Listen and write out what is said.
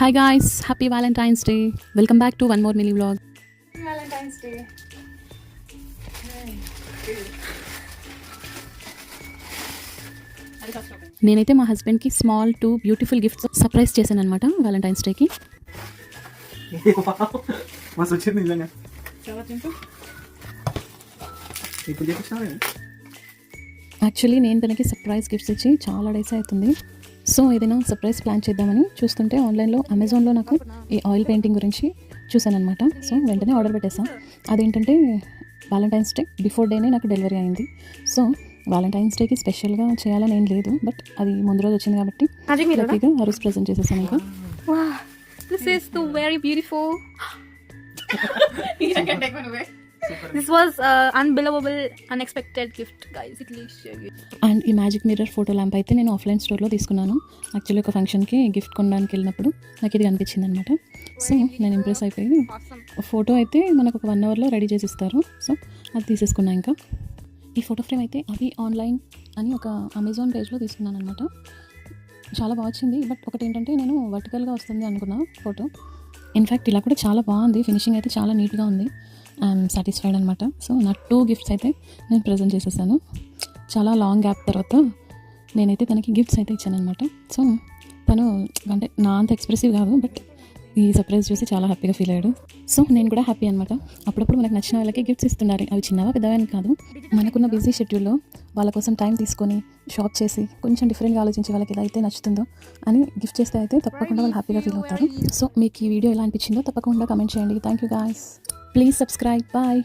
Hi guys, happy Valentine's Day. Welcome back to one more mini vlog. Happy Valentine's Day. నేనైతే మా హస్బెండ్కి small 2 beautiful gifts surprise చేశాను అనమాట Valentine's డేకి. మస్తు వచ్చింది నిజంగా. యాక్చువల్లీ నేను తనకి సర్ప్రైజ్ గిఫ్ట్స్ ఇచ్చి చాలా డేస్ అవుతుంది. సో ఏదైనా సర్ప్రైజ్ ప్లాన్ చేద్దామని చూస్తుంటే ఆన్లైన్లో అమెజాన్లో నాకు ఈ ఆయిల్ పెయింటింగ్ గురించి చూసాను అనమాట. సో వెంటనే ఆర్డర్ పెట్టేసాను. అదేంటంటే వ్యాలంటైన్స్ డే బిఫోర్ డేనే నాకు డెలివరీ అయింది. సో వ్యాలంటైన్స్ డేకి స్పెషల్గా చేయాలని ఏం లేదు, బట్ అది ముందు రోజు వచ్చింది కాబట్టి లక్కీగా ఆ రోజు ప్రెజెంట్ చేసేసాను. ఇంకా This is the very beautiful. This was unbelievable, unexpected gift, guys. It looks so good. And ఈ మ్యాజిక్ మిర్రర్ ఫోటో ల్యాంప్ అయితే నేను ఆఫ్లైన్ స్టోర్లో తీసుకున్నాను. యాక్చువల్లీ ఒక ఫంక్షన్కి గిఫ్ట్ కొనడానికి వెళ్ళినప్పుడు నాకు ఇది కనిపించింది అనమాట. సో నేను ఇంప్రెస్ అయిపోయి ఫోటో అయితే మనకు ఒక 1 అవర్లో రెడీ చేసి ఇస్తారు. సో అది తీసేసుకున్నాను. ఇంకా ఈ ఫోటో ఫ్రేమ్ అయితే అవి ఆన్లైన్ అని ఒక అమెజాన్ పేజ్లో తీసుకున్నాను అనమాట. చాలా బాగా వచ్చింది. బట్ ఒకటి ఏంటంటే నేను వర్టికల్గా వస్తుంది అనుకున్నా ఫోటో. ఇన్ఫ్యాక్ట్ ఇలా కూడా చాలా బాగుంది. ఫినిషింగ్ అయితే చాలా నీట్గా ఉంది. ఐఎమ్ సాటిస్ఫైడ్ అనమాట. సో నా 2 గిఫ్ట్స్ అయితే నేను ప్రజెంట్ చేసేసాను. చాలా లాంగ్ గ్యాప్ తర్వాత నేనైతే తనకి గిఫ్ట్స్ అయితే ఇచ్చాను అనమాట. సో తను అంటే నా అంత ఎక్స్ప్రెసివ్ కాదు, బట్ ఈ సర్ప్రైజ్ చూసి చాలా హ్యాపీగా ఫీల్ అయ్యాడు. సో నేను కూడా హ్యాపీ అనమాట. అప్పుడప్పుడు మనకు నచ్చిన వాళ్ళకి గిఫ్ట్స్ ఇస్తున్నారు. అవి చిన్నవా పెద్దవా అని కాదు, మనకున్న బిజీ షెడ్యూల్లో వాళ్ళ కోసం టైం తీసుకొని షాప్ చేసి కొంచెం డిఫరెంట్గా ఆలోచించి వాళ్ళకి ఏదైతే నచ్చుతుందో అని గిఫ్ట్ చేస్తే అయితే తప్పకుండా వాళ్ళు హ్యాపీగా ఫీల్ అవుతారు. సో మీకు ఈ వీడియో ఎలా అనిపించిందో తప్పకుండా కమెంట్ చేయండి. Thank you guys. Please subscribe. Bye.